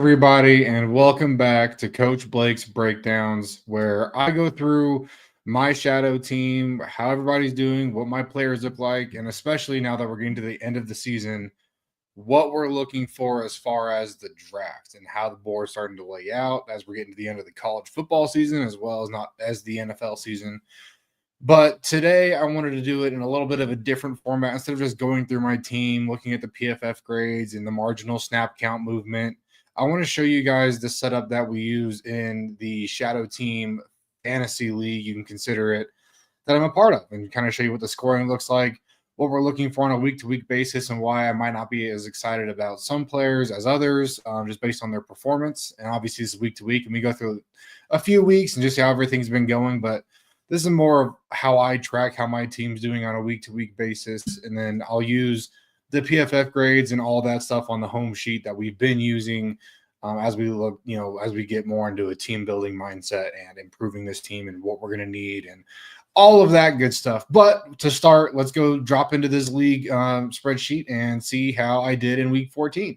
Everybody, and welcome back to Coach Blake's Breakdowns, where I go through my shadow team, how everybody's doing, what my players look like, and especially now that we're getting to the end of the season, what we're looking for as far as the draft and how the board's starting to lay out as we're getting to the end of the college football season as well as not as the NFL season. But today I wanted to do it in a little bit of a different format instead of just going through my team, looking at the PFF grades and the marginal snap count movement. I want to show you guys the setup that we use in the Shadow Team Fantasy League. You can consider it that I'm a part of and kind of show you what the scoring looks like, what we're looking for on a week to week basis, and why I might not be as excited about some players as others, just based on their performance. And obviously, this is week to week, and we go through a few weeks and just see how everything's been going. But this is more of how I track how my team's doing on a week to week basis. And then I'll use the PFF grades and all that stuff on the home sheet that we've been using as we look, as we get more into a team building mindset and improving this team and what we're going to need and all of that good stuff. But to start, let's go drop into this league spreadsheet and see how I did in week 14.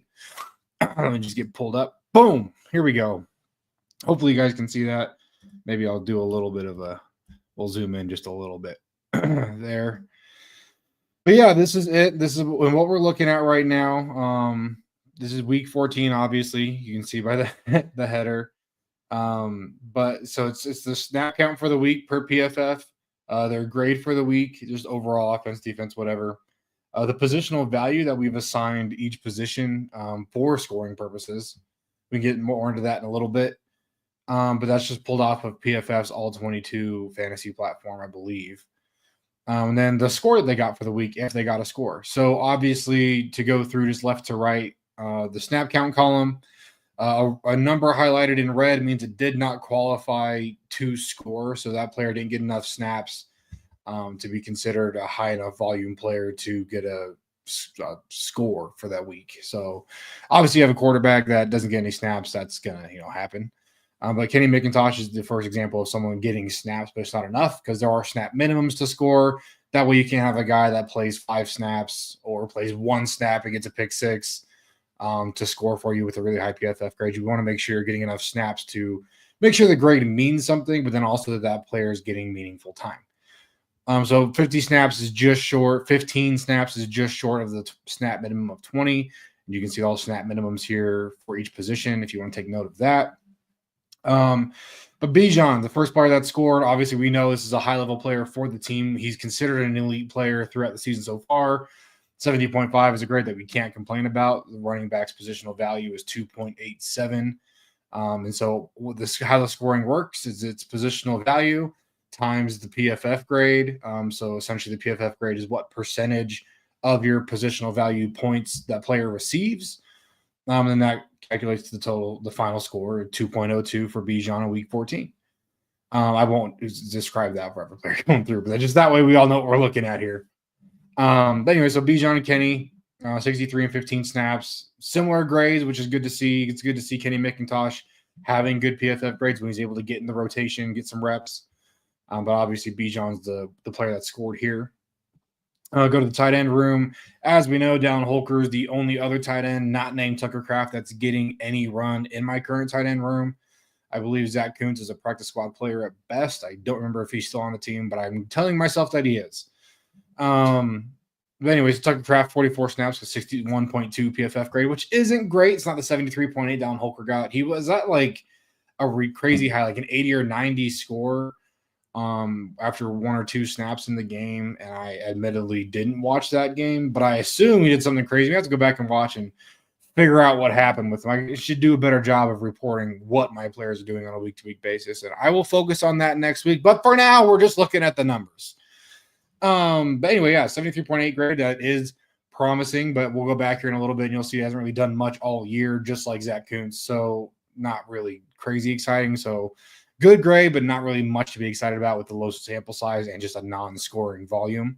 Let me just get pulled up. Boom. Here we go. Hopefully you guys can see that. Maybe I'll do a little bit of we'll zoom in just a little bit there. But yeah, this is it. This is what we're looking at right now. This is week 14, obviously. You can see by the the header. But so it's the snap count for the week per PFF. Their grade for the week, just overall offense, defense, whatever. The positional value that we've assigned each position for scoring purposes. We can get more into that in a little bit. But that's just pulled off of PFF's All 22 fantasy platform, I believe. And then the score that they got for the week, if they got a score. So obviously, to go through just left to right, the snap count column, a number highlighted in red means it did not qualify to score. So that player didn't get enough snaps to be considered a high enough volume player to get a score for that week. So obviously, you have a quarterback that doesn't get any snaps. That's gonna happen. But Kenny McIntosh is the first example of someone getting snaps, but it's not enough because there are snap minimums to score. That way, you can't have a guy that plays 5 snaps or plays 1 snap and gets a pick 6 to score for you with a really high PFF grade. You want to make sure you're getting enough snaps to make sure the grade means something, but then also that player is getting meaningful time. So 50 snaps is just short. 15 snaps is just short of the snap minimum of 20. And you can see all snap minimums here for each position if you want to take note of that. But Bijan, the first player that scored, obviously we know this is a high-level player for the team. He's considered an elite player throughout the season so far. 70.5 is a grade that we can't complain about. The running back's positional value is 2.87. And so how the scoring works is it's positional value times the PFF grade. So essentially the PFF grade is what percentage of your positional value points that player receives. And that calculates the final score, 2.02 for Bijan in week 14. I won't describe that for every player going through, but just that way we all know what we're looking at here. But anyway, so Bijan and Kenny, 63 and 15 snaps, similar grades, which is good to see. It's good to see Kenny McIntosh having good PFF grades when he's able to get in the rotation, get some reps. But obviously Bijan's the player that scored here. Go to the tight end room. As we know, Dallin Holker is the only other tight end not named Tucker Kraft that's getting any run in my current tight end room. I believe Zach Kuntz is a practice squad player at best. I don't remember if he's still on the team, but I'm telling myself that he is. But anyways, Tucker Kraft, 44 snaps with 61.2 PFF grade, which isn't great. It's not the 73.8 Dallin Holker got. He was at like a crazy high, like an 80 or 90 score after 1 or 2 snaps in the game, and I admittedly didn't watch that game, but I assume he did something crazy. We have to go back and watch and figure out what happened with him. I should do a better job of reporting what my players are doing on a week-to-week basis, and I will focus on that next week. But for now, we're just looking at the numbers. But anyway, yeah, 73.8 grade. That is promising, but we'll go back here in a little bit, and you'll see he hasn't really done much all year, just like Zach Kuntz. So not really crazy exciting. So good grade, but not really much to be excited about with the low sample size and just a non-scoring volume.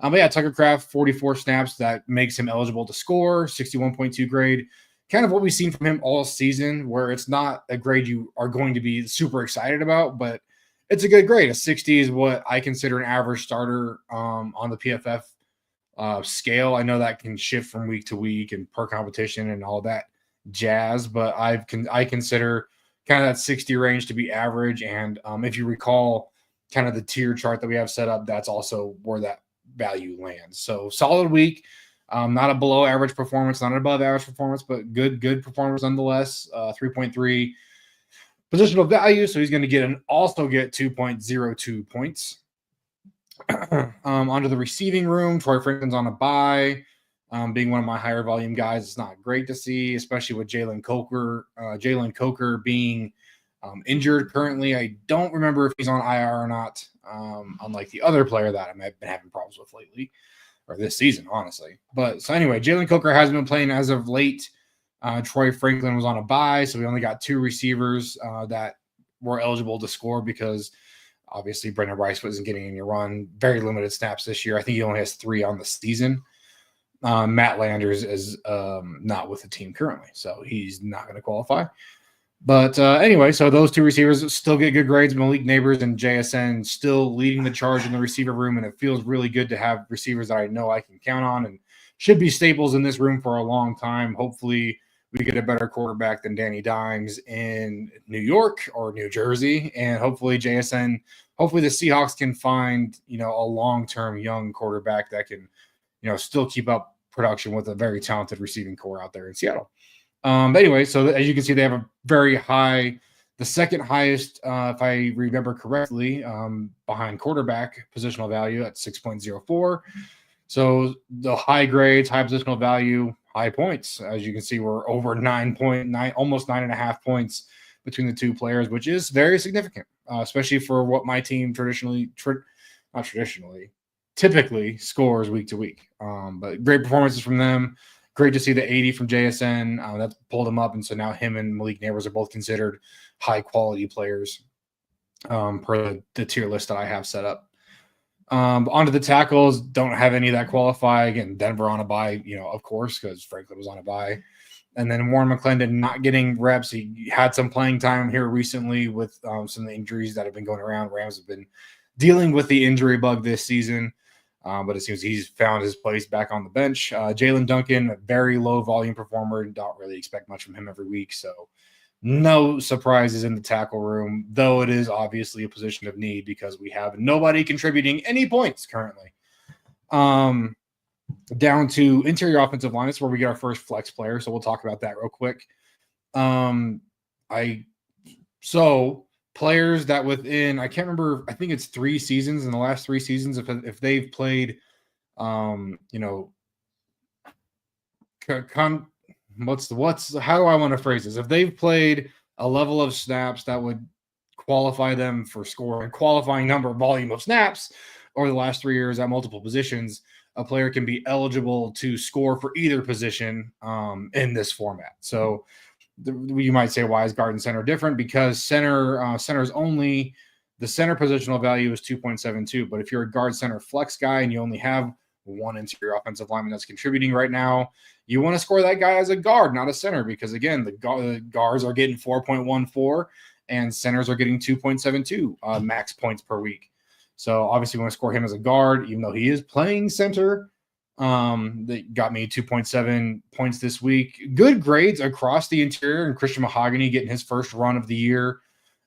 But yeah, Tucker Kraft, 44 snaps. That makes him eligible to score, 61.2 grade. Kind of what we've seen from him all season, where it's not a grade you are going to be super excited about, but it's a good grade. A 60 is what I consider an average starter on the PFF scale. I know that can shift from week to week and per competition and all that jazz, but I consider kind of that 60 range to be average. And if you recall, kind of the tier chart that we have set up, that's also where that value lands. So solid week, not a below average performance, not an above average performance, but good performance nonetheless. 3.3 positional value, so he's going to also get 2.02 points. Onto the receiving room, Troy Franklin's on a bye. Being one of my higher volume guys, it's not great to see, especially with Jalen Coker being injured currently. I don't remember if he's on IR or not, unlike the other player that I've been having problems with lately, or this season, honestly. But so anyway, Jalen Coker hasn't been playing as of late. Troy Franklin was on a bye, so we only got 2 receivers that were eligible to score because obviously Brendan Rice wasn't getting any run. Very limited snaps this year. I think he only has 3 on the season. Matt Landers is not with the team currently, so he's not going to qualify. But anyway, so those 2 receivers still get good grades. Malik Neighbors and JSN still leading the charge in the receiver room, and it feels really good to have receivers that I know I can count on and should be staples in this room for a long time. Hopefully, we get a better quarterback than Danny Dimes in New York or New Jersey, and hopefully the Seahawks can find a long-term young quarterback that can still keep up production with a very talented receiving core out there in Seattle. But anyway, so as you can see, they have a very high, the second highest, if I remember correctly, behind quarterback positional value at 6.04. So the high grades, high positional value, high points. As you can see, we're over 9.9, almost 9.5 points between the 2 players, which is very significant, especially for what my team typically scores week to week. But great performances from them. Great to see the 80 from JSN. That pulled him up. And so now him and Malik Neighbors are both considered high quality players per the tier list that I have set up. Onto the tackles, don't have any that qualify. Again, Denver on a bye, of course, because Franklin was on a bye. And then Warren McClendon not getting reps. He had some playing time here recently with some of the injuries that have been going around. Rams have been dealing with the injury bug this season. But it seems he's found his place back on the bench. Jalen Duncan, a very low volume performer. Don't really expect much from him every week. So no surprises in the tackle room, though it is obviously a position of need because we have nobody contributing any points currently. Down to interior offensive line. That's where we get our first flex player. So we'll talk about that real quick. Players that within, I can't remember, I think it's 3 seasons, in the last 3 seasons, if they've played, how do I want to phrase this? If they've played a level of snaps that would qualify them for scoring, qualifying number of volume of snaps over the last 3 years at multiple positions, a player can be eligible to score for either position in this format. So you might say, why is guard and center different? Because center's only, the center positional value is 2.72. But if you're a guard center flex guy and you only have 1 interior offensive lineman that's contributing right now, you want to score that guy as a guard, not a center, because again, the guards are getting 4.14 and centers are getting 2.72 max points per week. So obviously, we want to score him as a guard, even though he is playing center. That got me 2.7 points this week. Good grades across the interior, and Christian Mahogany getting his first run of the year,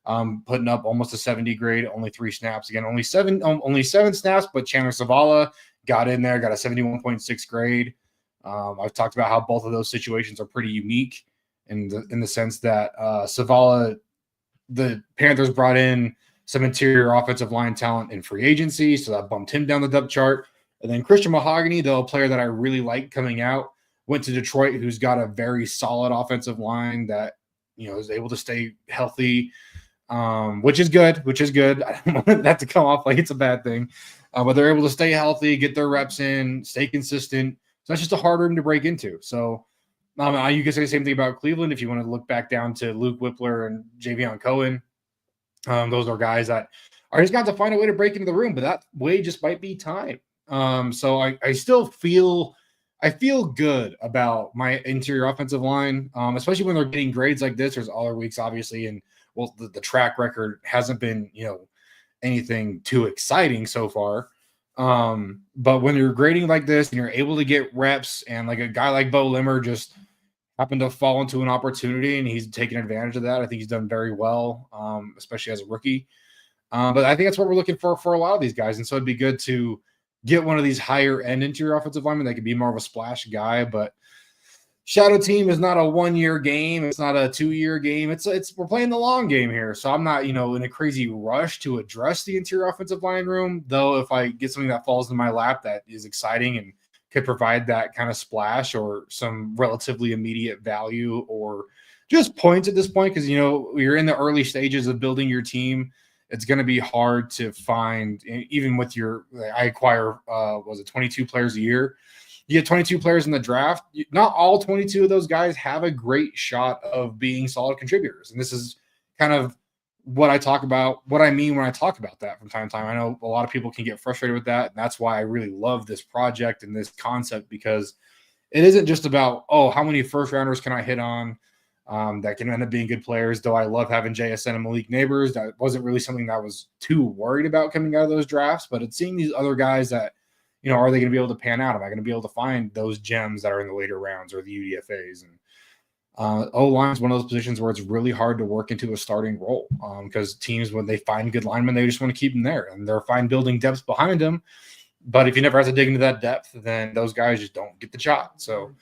putting up almost a 70 grade, only 3 snaps. Again, only seven snaps, but Chandler Zavala got in there, got a 71.6 grade. I've talked about how both of those situations are pretty unique in the sense that Zavala, the Panthers brought in some interior offensive line talent in free agency, so that bumped him down the depth chart. And then Christian Mahogany, though a player that I really like coming out, went to Detroit, who's got a very solid offensive line that is able to stay healthy, which is good. I don't want that to come off like it's a bad thing, but they're able to stay healthy, get their reps in, stay consistent. So that's just a hard room to break into. So you can say the same thing about Cleveland if you want to look back down to Luke Whippler and Javion Cohen. Those are guys that are just got to find a way to break into the room, but that way just might be time. So I still feel good about my interior offensive line, especially when they're getting grades like this. There's other weeks, obviously, and the track record hasn't been, anything too exciting so far. But when you're grading like this and you're able to get reps, and like a guy like Bo Limmer just happened to fall into an opportunity, and he's taken advantage of that. I think he's done very well, especially as a rookie. But I think that's what we're looking for a lot of these guys. And so it'd be good to get one of these higher end interior offensive linemen that could be more of a splash guy. But Shadow Team is not a 1 year game. It's not a 2 year game. It's we're playing the long game here. So I'm not, in a crazy rush to address the interior offensive line room. Though if I get something that falls in my lap that is exciting and could provide that kind of splash or some relatively immediate value or just points at this point, because you're in the early stages of building your team. It's going to be hard to find, even with I acquire, 22 players a year. You get 22 players in the draft. Not all 22 of those guys have a great shot of being solid contributors. And this is kind of what I mean when I talk about that from time to time. I know a lot of people can get frustrated with that. And that's why I really love this project and this concept, because it isn't just about, how many first rounders can I hit on that can end up being good players. Though I love having JSN and Malik Neighbors. That wasn't really something that I was too worried about coming out of those drafts, but it's seeing these other guys that, are they going to be able to pan out? Am I going to be able to find those gems that are in the later rounds or the UDFAs? And O-line is one of those positions where it's really hard to work into a starting role because teams, when they find good linemen, they just want to keep them there, and they're fine building depth behind them. But if you never have to dig into that depth, then those guys just don't get the shot. So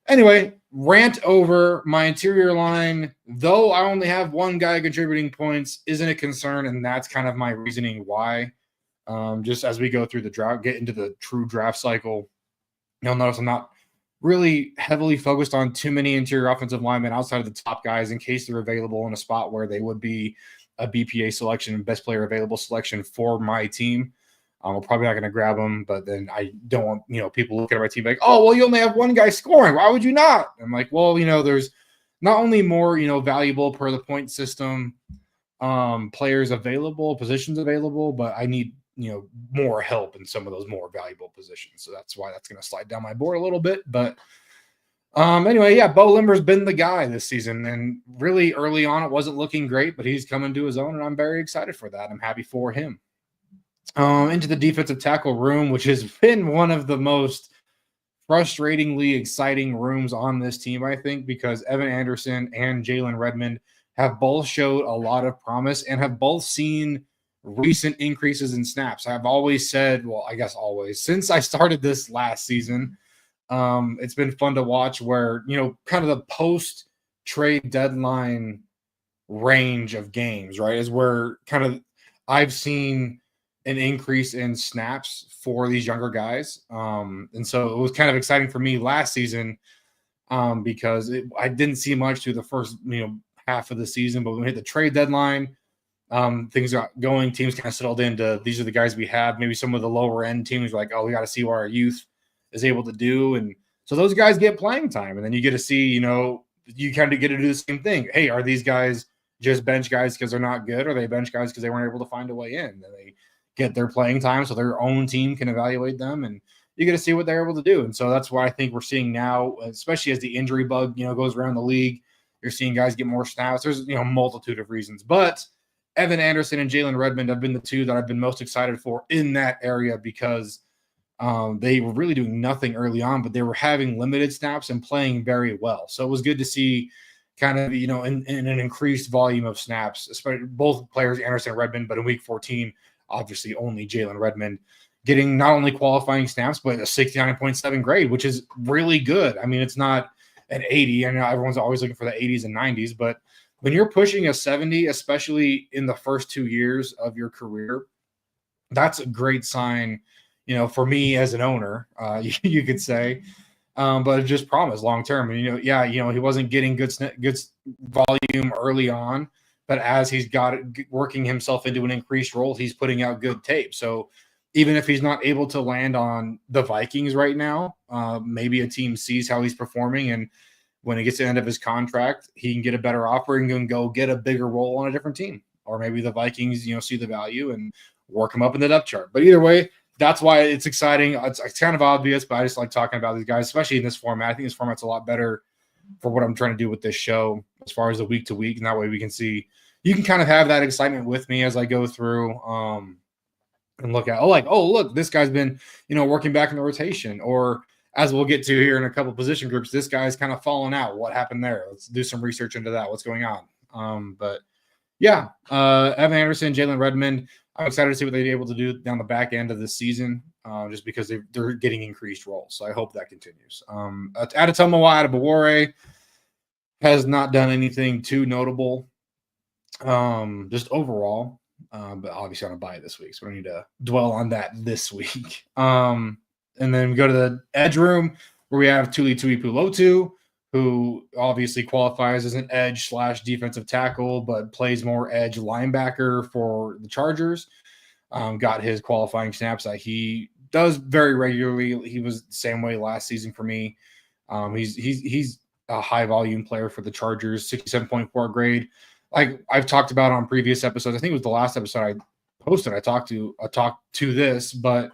anyway, rant over. My interior line, though I only have one guy contributing points, isn't a concern, and that's kind of my reasoning why. Just as we go through the draft, get into the true draft cycle, you'll notice I'm not really heavily focused on too many interior offensive linemen outside of the top guys in case they're available in a spot where they would be a BPA selection and best player available selection for my team. We're probably not going to grab them, but then I don't want, people looking at my team like, oh, well, you only have one guy scoring. Why would you not? I'm like, well, there's not only more, valuable per the point system players available, positions available, but I need, more help in some of those more valuable positions. So that's why that's going to slide down my board a little bit. But anyway, yeah, Bo Limber's been the guy this season, and really early on, it wasn't looking great, but he's coming to his own, and I'm very excited for that. I'm happy for him. Into the defensive tackle room, which has been one of the most frustratingly exciting rooms on this team, I think, because Evan Anderson and Jalen Redmond have both showed a lot of promise and have both seen recent increases in snaps. I've always said, since I started this last season, it's been fun to watch where, kind of the post-trade deadline range of games, right, is where kind of I've seen an increase in snaps for these younger guys. And so it was kind of exciting for me last season because I didn't see much through the first, half of the season, but when we hit the trade deadline, things got going, teams kind of settled into, these are the guys we have. Maybe some of the lower end teams were like, oh, we got to see what our youth is able to do. And so those guys get playing time. And then you get to see, you kind of get to do the same thing. Hey, are these guys just bench guys because they're not good? Or are they bench guys because they weren't able to find a way in? And they get their playing time so their own team can evaluate them, and you get to see what they're able to do. And so that's what I think we're seeing now, especially as the injury bug, goes around the league. You're seeing guys get more snaps. There's, a multitude of reasons, but Evan Anderson and Jalen Redmond have been the two that I've been most excited for in that area because they were really doing nothing early on, but they were having limited snaps and playing very well. So it was good to see kind of, in an increased volume of snaps, especially both players, Anderson and Redmond, but in week 14, obviously only Jalen Redmond getting not only qualifying snaps, but a 69.7 grade, which is really good. I mean, it's not an 80. I know everyone's always looking for the 80s and 90s, but when you're pushing a 70, especially in the first 2 years of your career, that's a great sign, for me as an owner, you could say, but just promise long-term. And, he wasn't getting good volume early on, but as he's got it, working himself into an increased role, he's putting out good tape. So even if he's not able to land on the Vikings right now, maybe a team sees how he's performing, and when he gets to the end of his contract, he can get a better offer and can go get a bigger role on a different team. Or maybe the Vikings, see the value and work him up in the depth chart. But either way, that's why it's exciting. It's kind of obvious, but I just like talking about these guys, especially in this format. I think this format's a lot better for what I'm trying to do with this show as far as the week to week. And that way we can see, you can kind of have that excitement with me as I go through and look at, look, this guy's been, working back in the rotation, or as we'll get to here in a couple position groups, this guy's kind of fallen out. What happened there? Let's do some research into that. What's going on? But yeah, Evan Anderson, Jalen Redmond. I'm excited to see what they're able to do down the back end of this season, just because they're getting increased roles. So I hope that continues. Adetomowa Adebawore has not done anything too notable, just overall. But obviously on a bye this week, so we don't need to dwell on that this week. And then we go to the edge room where we have Tuli Tuipulotu, who obviously qualifies as an edge / defensive tackle, but plays more edge linebacker for the Chargers. Got his qualifying snaps that he does very regularly. He was the same way last season for me. He's a high volume player for the Chargers, 67.4 grade. Like I've talked about on previous episodes. I think it was the last episode I posted. I talked to this, but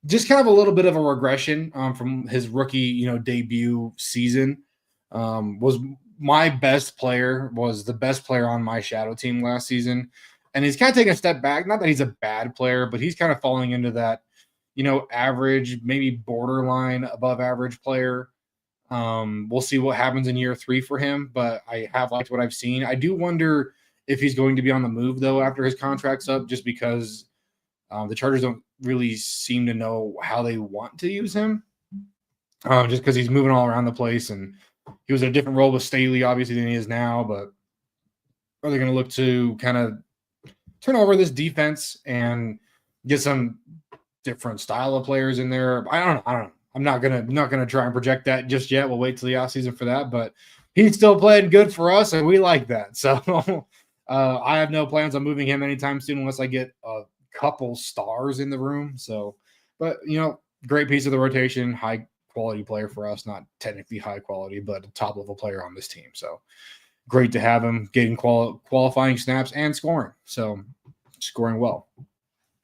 just kind of a little bit of a regression from his rookie, debut season. Was my best player, was the best player on my shadow team last season. And he's kind of taking a step back. Not that he's a bad player, but he's kind of falling into that, average, maybe borderline above average player. We'll see what happens in year 3 for him, but I have liked what I've seen. I do wonder if he's going to be on the move, though, after his contract's up, just because the Chargers don't really seem to know how they want to use him, just because he's moving all around the place, and he was in a different role with Staley, obviously, than he is now. But are they going to look to kind of turn over this defense and get some different style of players in there? I don't know. I'm not gonna try and project that just yet. We'll wait till the offseason for that. But he's still playing good for us, and we like that. So I have no plans on moving him anytime soon unless I get a couple stars in the room. So, but great piece of the rotation, high quality player for us. Not technically high quality, but a top level player on this team. So great to have him getting qualifying snaps and scoring. So scoring well.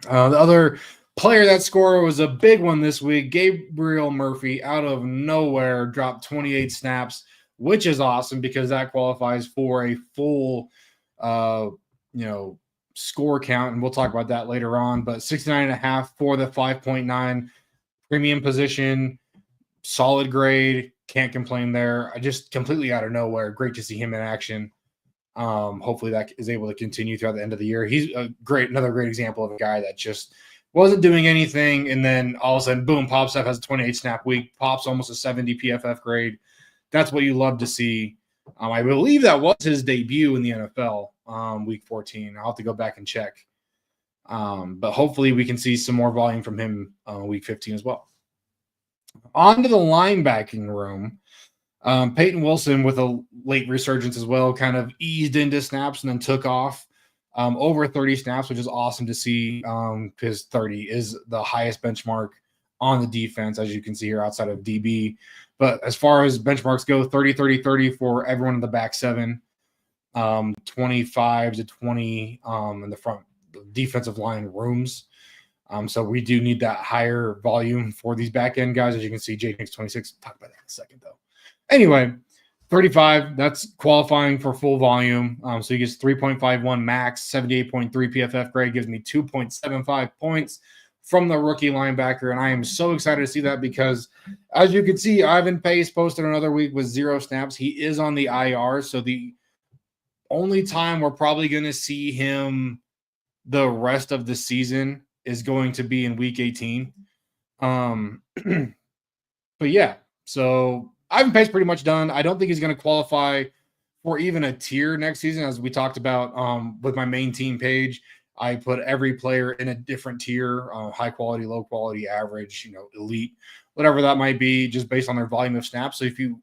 The other player that scored was a big one this week. Gabriel Murphy, out of nowhere, dropped 28 snaps, which is awesome because that qualifies for a full, score count. And we'll talk about that later on. But 69.5 for the 5.9 premium position, solid grade. Can't complain there. I just completely out of nowhere. Great to see him in action. Hopefully that is able to continue throughout the end of the year. He's another great example of a guy that just wasn't doing anything, and then all of a sudden, boom, pops up, has a 28 snap week, pops almost a 70 PFF grade. That's what you love to see. I believe that was his debut in the NFL, week 14. I'll have to go back and check. But hopefully we can see some more volume from him week 15 as well. On to the linebacking room. Peyton Wilson, with a late resurgence as well, kind of eased into snaps and then took off. Over 30 snaps, which is awesome to see, because 30 is the highest benchmark on the defense, as you can see here outside of DB. But as far as benchmarks go, 30, 30, 30 for everyone in the back seven, 25 to 20 in the front defensive line rooms. So we do need that higher volume for these back end guys. As you can see, J-Nix 26. Talk about that in a second, though. Anyway, 35, that's qualifying for full volume. So he gets 3.51 max, 78.3 PFF grade, gives me 2.75 points from the rookie linebacker. And I am so excited to see that because, as you can see, Ivan Pace posted another week with 0 snaps. He is on the IR. So the only time we're probably going to see him the rest of the season is going to be in week 18. But yeah, so Ivan Pace pretty much done. I don't think he's going to qualify for even a tier next season. As we talked about with my main team page, I put every player in a different tier, high quality, low quality, average, elite, whatever that might be, just based on their volume of snaps. So if you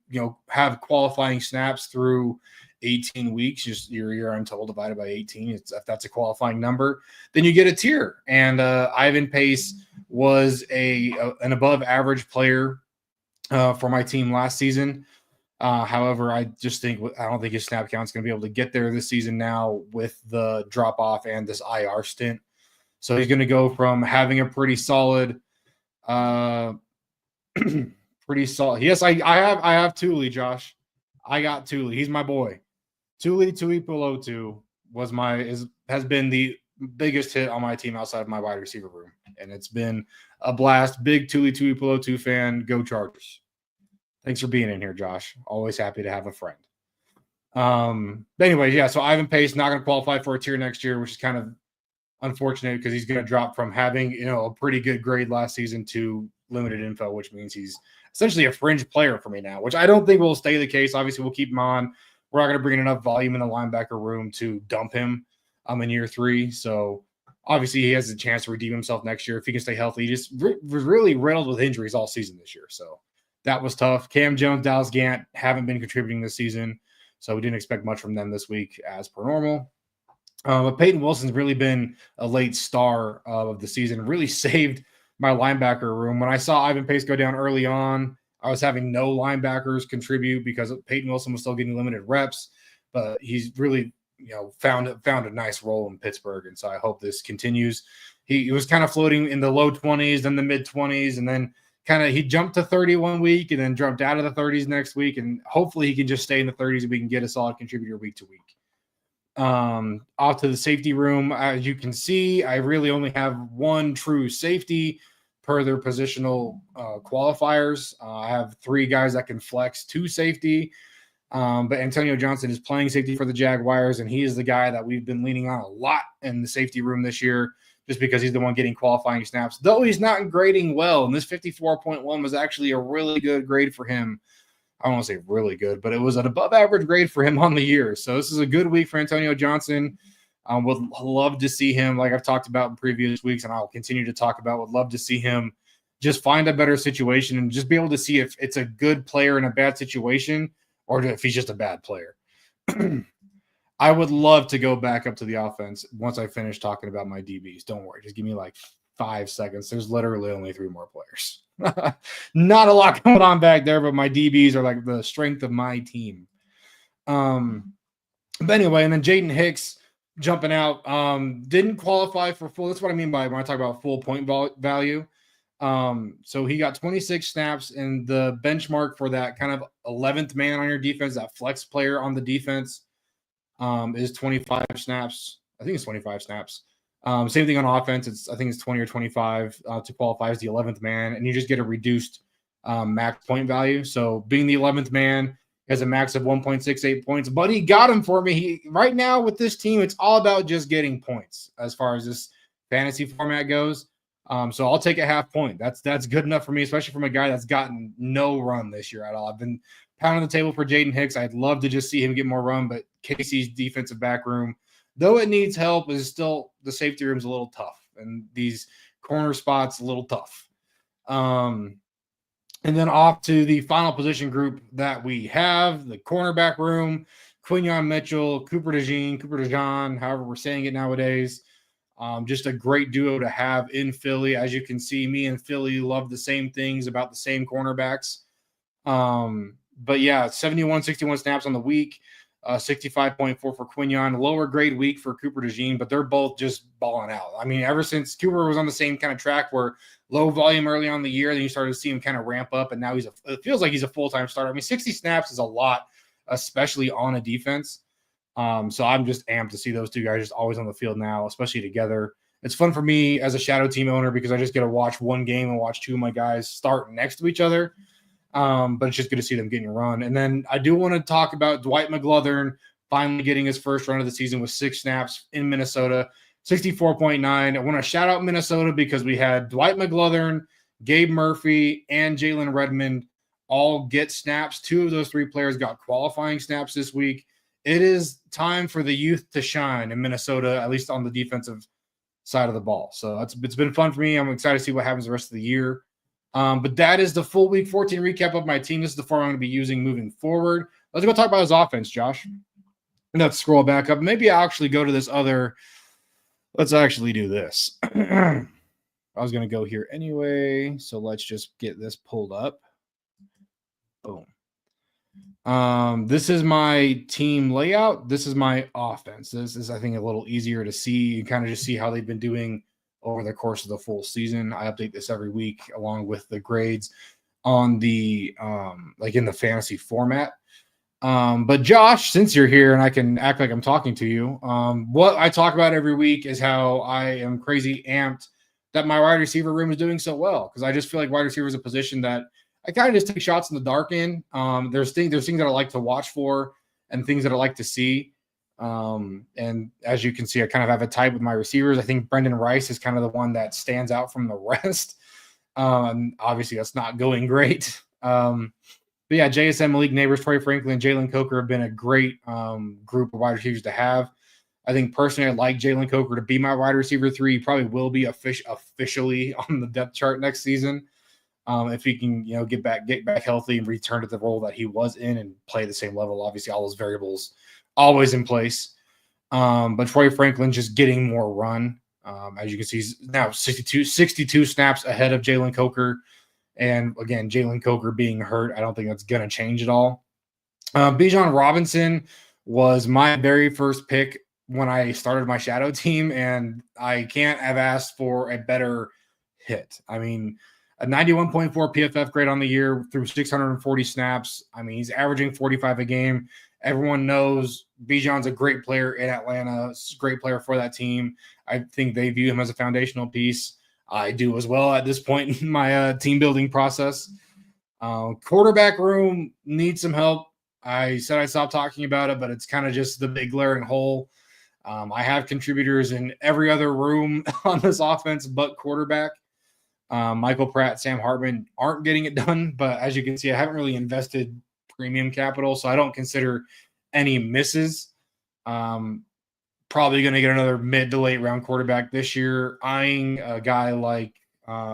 have qualifying snaps through 18 weeks, just your year in total divided by 18, if that's a qualifying number, then you get a tier. And Ivan Pace was an above average player for my team last season. However, I don't think his snap count is going to be able to get there this season now with the drop off and this IR stint. So he's going to go from having a pretty solid, Yes, I have Tuli, Josh. I got Tuli. He's my boy. Tuli Tuipulotu has been the biggest hit on my team outside of my wide receiver room. And it's been a blast. Big Tuli Tuipulotu 2 fan. Go Chargers. Thanks for being in here, Josh. Always happy to have a friend. But anyways, yeah, so Ivan Pace not going to qualify for a tier next year, which is kind of unfortunate because he's going to drop from having, a pretty good grade last season to limited info, which means he's essentially a fringe player for me now, which I don't think will stay the case. Obviously, we'll keep him on. We're not going to bring in enough volume in the linebacker room to dump him in year 3. So obviously he has a chance to redeem himself next year if he can stay healthy. He just was really riddled with injuries all season this year. So that was tough. Cam Jones, Dallas Gant haven't been contributing this season, so we didn't expect much from them this week as per normal. But Peyton Wilson's really been a late star of the season, really saved my linebacker room. When I saw Ivan Pace go down early on, I was having no linebackers contribute because Peyton Wilson was still getting limited reps, but he's really, found a nice role in Pittsburgh. And so I hope this continues. He was kind of floating in the low 20s, then the mid 20s, and then he jumped to 30 1 week and then jumped out of the 30s next week. And hopefully he can just stay in the 30s and we can get a solid contributor week to week. Off to the safety room. As you can see, I really only have one true safety per their positional qualifiers. I have 3 guys that can flex to safety. But Antonio Johnson is playing safety for the Jaguars, and he is the guy that we've been leaning on a lot in the safety room this year, just because he's the one getting qualifying snaps, though he's not grading well. And this 54.1 was actually a really good grade for him. I don't want to say really good, but it was an above average grade for him on the year. So this is a good week for Antonio Johnson. Would love to see him, like I've talked about in previous weeks, and I'll continue to talk about, would love to see him just find a better situation and just be able to see if it's a good player in a bad situation or if he's just a bad player. I would love to go back up to the offense once I finish talking about my DBs. Don't worry. Just give me like 5 seconds. There's literally only 3 more players. Not a lot going on back there, but my DBs are like the strength of my team. But anyway, and then Jaden Hicks jumping out, didn't qualify for full. That's what I mean by when I talk about full point value. So he got 26 snaps, and the benchmark for that kind of 11th man on your defense, that flex player on the defense, is 25 snaps. I think it's 25 snaps. Same thing on offense. I think it's 20 or 25 to qualify as the 11th man, and you just get a reduced max point value. So being the 11th man has a max of 1.68 points, but he got him for me. Right now with this team, it's all about just getting points as far as this fantasy format goes. So I'll take a half point. That's good enough for me, especially from a guy that's gotten no run this year at all. I've been pounding the table for Jaden Hicks. I'd love to just see him get more run, but Casey's defensive back room, though it needs help, is still the safety room's a little tough, and these corner spots a little tough. And then off to the final position group that we have, the cornerback room, Quinyon Mitchell, Cooper DeJean, however we're saying it nowadays. Just a great duo to have in Philly. As you can see, me and Philly love the same things about the same cornerbacks. But yeah, 71, 61 snaps on the week, 65.4 for Quinyon. Lower grade week for Cooper DeJean, but they're both just balling out. I mean, ever since Cooper was on the same kind of track where low volume early on in the year, then you started to see him kind of ramp up, and now it feels like he's a full-time starter. I mean, 60 snaps is a lot, especially on a defense. So I'm just amped to see those two guys just always on the field now, especially together. It's fun for me as a shadow team owner because I just get to watch one game and watch 2 of my guys start next to each other. But it's just good to see them getting a run. And then I do want to talk about Dwight McGlothern finally getting his first run of the season with 6 snaps in Minnesota, 64.9. I want to shout out Minnesota because we had Dwight McGlothern, Gabe Murphy, and Jalen Redmond all get snaps. 2 of those 3 players got qualifying snaps this week. It is time for the youth to shine in Minnesota, at least on the defensive side of the ball. So it's been fun for me. I'm excited to see what happens the rest of the year. But that is the full week 14 recap of my team. This is the form I'm going to be using moving forward. Let's go talk about his offense, Josh. And let's scroll back up. Maybe I'll actually go to this other. Let's actually do this. I was going to go here anyway. So let's just get this pulled up. Boom. This is my team layout. This is my offense. This is, I think, a little easier to see. You kind of just see how they've been doing over the course of the full season. I update this every week along with the grades on the like in the fantasy format. But Josh, since you're here and I can act like I'm talking to you, what I talk about every week is how I am crazy amped that my wide receiver room is doing so well, because I just feel like wide receiver is a position that I kind of just take shots in the dark in. There's things that I like to watch for and things that I like to see. And as you can see, I kind of have a type with my receivers. I think Brendan Rice is kind of the one that stands out from the rest. Obviously, that's not going great. But yeah, JSN, Malik Neighbors, Troy Franklin, Jalen Coker have been a great group of wide receivers to have. I think personally, I'd like Jalen Coker to be my wide receiver 3. He probably will be officially on the depth chart next season, if he can, get back healthy and return to the role that he was in and play the same level. Obviously, all those variables always in place. But Troy Franklin just getting more run. As you can see, he's now 62 snaps ahead of Jalen Coker. And again, Jalen Coker being hurt, I don't think that's going to change at all. Bijan Robinson was my very first pick when I started my shadow team, and I can't have asked for a better hit. I mean, a 91.4 PFF grade on the year through 640 snaps. I mean, he's averaging 45 a game. Everyone knows Bijan's a great player in Atlanta, great player for that team. I think they view him as a foundational piece. I do as well at this point in my team building process. Quarterback room needs some help. I said I stopped talking about it, but it's kind of just the big glaring hole. I have contributors in every other room on this offense but quarterback. Michael Pratt, Sam Hartman aren't getting it done, but as you can see, I haven't really invested premium capital, so I don't consider any misses. Probably going to get another mid to late round quarterback this year. Eyeing a guy like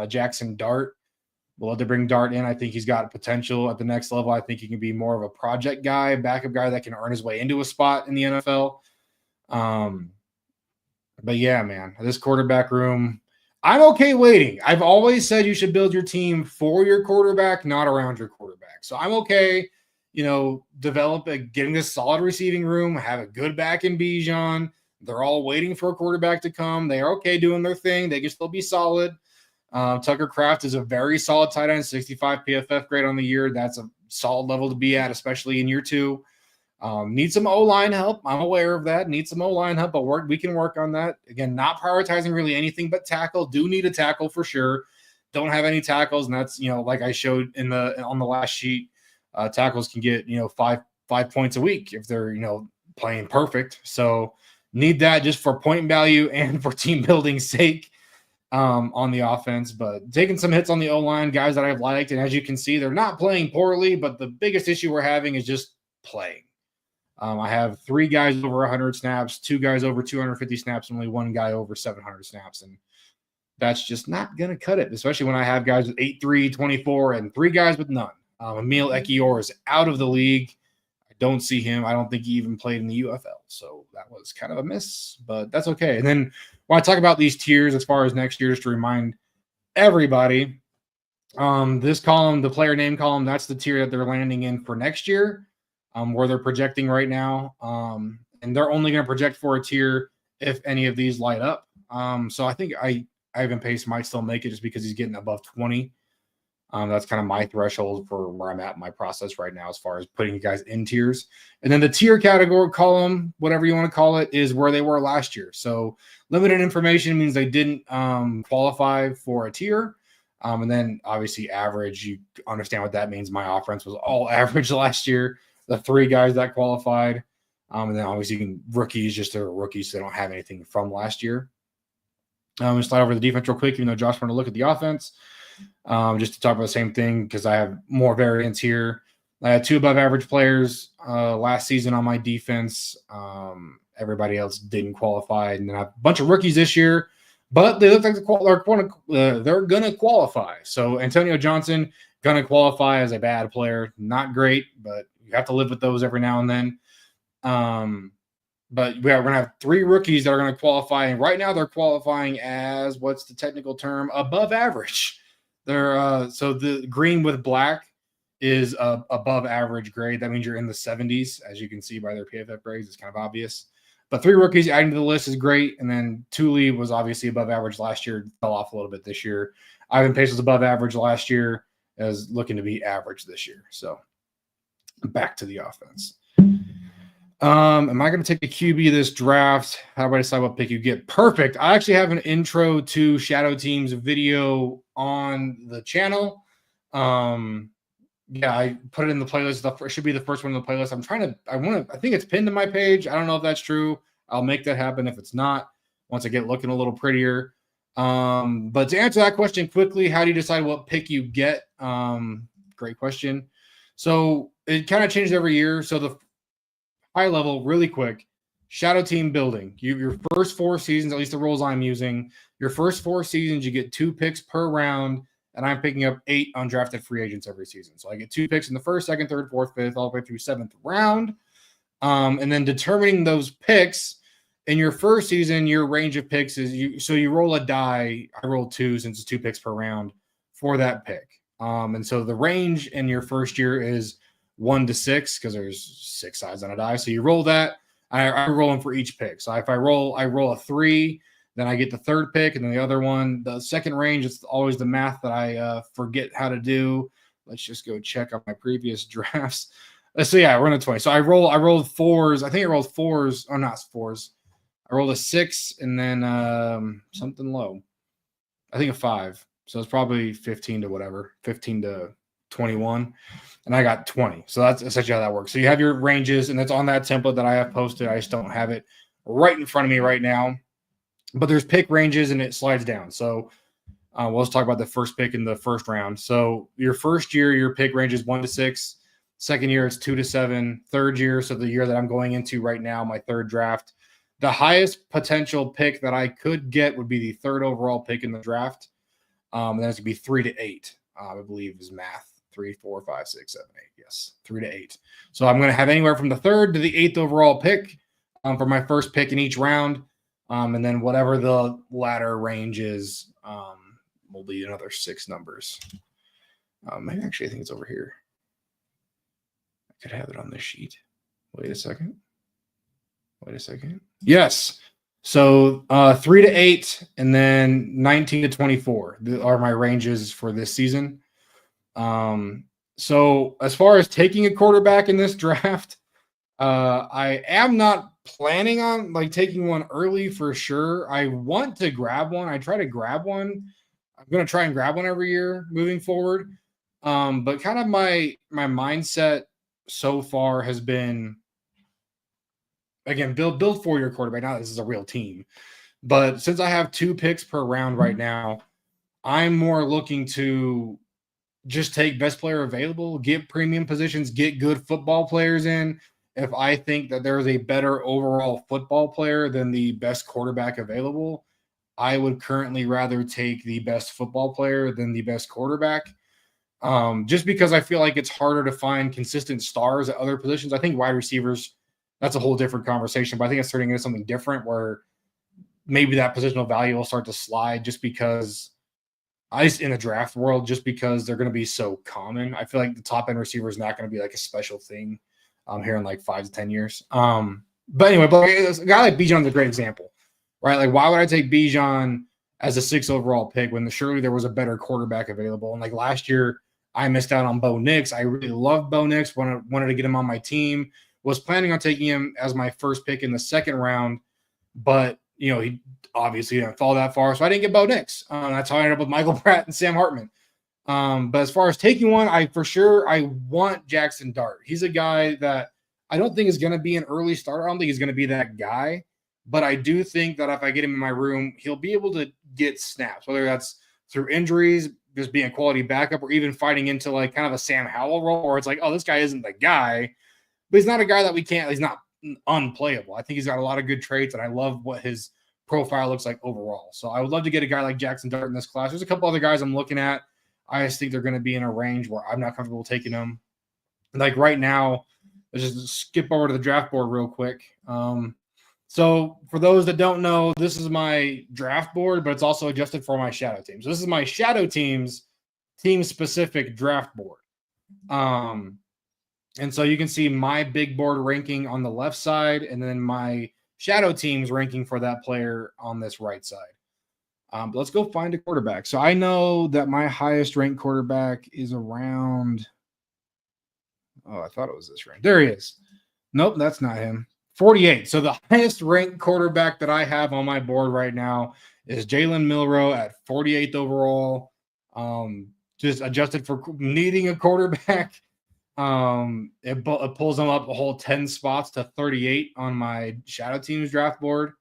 Jackson Dart. We'll have to bring Dart in. I think he's got potential at the next level. I think he can be more of a project guy, backup guy that can earn his way into a spot in the NFL. But yeah, man, this quarterback room, I'm okay waiting. I've always said you should build your team for your quarterback, not around your quarterback. So I'm okay, getting this solid receiving room, have a good back in Bijan. They're all waiting for a quarterback to come. They are okay doing their thing. They can still be solid. Tucker Kraft is a very solid tight end, 65 PFF grade on the year. That's a solid level to be at, especially in year 2. Need some O-line help. I'm aware of that. Need some O-line help, but we can work on that. Again, not prioritizing really anything but tackle. Do need a tackle for sure. Don't have any tackles, and that's, like I showed on the last sheet, tackles can get, 5 points a week if they're, playing perfect. So need that just for point value and for team building sake on the offense. But taking some hits on the O-line, guys that I've liked, and as you can see, they're not playing poorly, but the biggest issue we're having is just playing. I have 3 guys over 100 snaps, 2 guys over 250 snaps, and only 1 guy over 700 snaps. And that's just not going to cut it, especially when I have guys with 8-3, 24, and 3 guys with none. Emil Ekiyor is out of the league. I don't see him. I don't think he even played in the UFL. So that was kind of a miss, but that's okay. And then when I talk about these tiers as far as next year, just to remind everybody, this column, the player name column, that's the tier that they're landing in for next year. Where they're projecting right now. And they're only going to project for a tier if any of these light up. So I think Ivan Pace might still make it just because he's getting above 20. That's kind of my threshold for where I'm at in my process right now as far as putting you guys in tiers. And then the tier category column, whatever you want to call it, is where they were last year. So limited information means they didn't qualify for a tier. And then obviously average, you understand what that means. My offense was all average last year. The 3 guys that qualified. And then obviously rookies, just they're rookies, so they don't have anything from last year. I'm going to slide over the defense real quick, even though Josh wanted to look at the offense. Just to talk about the same thing because I have more variants here. I had 2 above average players last season on my defense. Everybody else didn't qualify. And then I have a bunch of rookies this year, but they look like they're going to qualify. So Antonio Johnson, going to qualify as a bad player. Not great, but you have to live with those every now and then. But we're going to have 3 rookies that are going to qualify. And right now they're qualifying as, what's the technical term? Above average. They're so the green with black is above average grade. That means you're in the 70s, as you can see by their PFF grades. It's kind of obvious. But 3 rookies adding to the list is great. And then Thule was obviously above average last year, fell off a little bit this year. Ivan Pace was above average last year, is looking to be average this year. So Back to the offense. Am I going to take a QB this draft? How do I decide what pick you get? Perfect. I actually have an intro to Shadow Teams video on the channel. Yeah, I put it in the playlist. It should be the first one in the playlist. I think it's pinned to my page. I don't know if that's true. I'll make that happen if it's not, once I get looking a little prettier. But to answer that question quickly, how do you decide what pick you get? Great question. So it kind of changes every year. So the high level, really quick, Shadow Team building. Your first 4 seasons, at least the rules I'm using, your first 4 seasons, you get 2 picks per round, and I'm picking up 8 undrafted free agents every season. So I get 2 picks in the first, second, third, fourth, fifth, all the way through 7th round. And then determining those picks in your first season, your range of picks is you roll a die. I roll 2 since it's 2 picks per round for that pick. And so the range in your first year is 1 to 6 because there's 6 sides on a die. So you roll that. I roll them for each pick. So if I roll a 3, then I get the third pick, and then the other one, the second range, it's always the math that I forget how to do. Let's just go check on my previous drafts. So yeah, we're on a 20. So I rolled 4s. I think I rolled 4s. Oh, not 4s. I rolled a 6 and then something low. I think a 5. So it's probably 15 to 21. And I got 20. So that's essentially how that works. So you have your ranges, and it's on that template that I have posted. I just don't have it right in front of me right now. But there's pick ranges, and it slides down. So let's talk about the first pick in the first round. So your first year, your pick range is 1 to 6. Second year, it's 2 to 7. Third year, so the year that I'm going into right now, my third draft, the highest potential pick that I could get would be the 3rd overall pick in the draft. And that's going to be 3 to 8, I believe is math. 3, 4, 5, 6, 7, 8. Yes, 3 to 8. So I'm going to have anywhere from the 3rd to the 8th overall pick for my first pick in each round. And then whatever the latter range is will be another 6 numbers. Maybe actually I think it's over here. I could have it on this sheet. Wait a second. Yes. So 3 to 8 and then 19 to 24 are my ranges for this season. So as far as taking a quarterback in this draft, I am not planning on taking one early for sure. I want to grab one. I try to grab one. I'm going to try and grab one every year moving forward. But kind of my mindset so far has been, again, build for your quarterback. Now this is a real team, but since I have 2 picks per round right now, I'm more looking to just take best player available, get premium positions, get good football players in. If I think that there's a better overall football player than the best quarterback available, I would currently rather take the best football player than the best quarterback. Just because I feel like it's harder to find consistent stars at other positions. I think wide receivers, that's a whole different conversation, but I think it's turning into something different where maybe that positional value will start to slide just because in the draft world, just because they're going to be so common. I feel like the top end receiver is not going to be like a special thing here in like 5 to 10 years. But anyway, a guy like Bijan is a great example, right? Like, why would I take Bijan as a 6 overall pick when surely there was a better quarterback available? And like last year, I missed out on Bo Nix. I really loved Bo Nix. Wanted to get him on my team. Was planning on taking him as my first pick in the 2nd round, but he obviously didn't fall that far, so I didn't get Bo Nix. That's how I ended up with Michael Pratt and Sam Hartman. But as far as taking one, I want Jackson Dart. He's a guy that I don't think is going to be an early starter. I don't think he's going to be that guy, but I do think that if I get him in my room, he'll be able to get snaps, whether that's through injuries, just being a quality backup, or even fighting into like kind of a Sam Howell role, where it's like, oh, this guy isn't the guy, but he's not a guy that he's not unplayable. I think he's got a lot of good traits, and I love what his profile looks like overall. So I would love to get a guy like Jackson Dart in this class. There's a couple other guys I'm looking at. I just think they're going to be in a range where I'm not comfortable taking them. Like right now, let's just skip over to the draft board real quick. So for those that don't know, this is my draft board, but it's also adjusted for my shadow team. So this is my shadow team's team-specific draft board. And so you can see my big board ranking on the left side, and then my shadow team's ranking for that player on this right side. But let's go find a quarterback. So I know that my highest ranked quarterback is around, Oh, I thought it was this range. There he is. Nope, that's not him. 48. So the highest ranked quarterback that I have on my board right now is Jalen Milroe at 48th overall. Just adjusted for needing a quarterback. It pulls him up a whole 10 spots to 38 on my Shadow Teams draft board.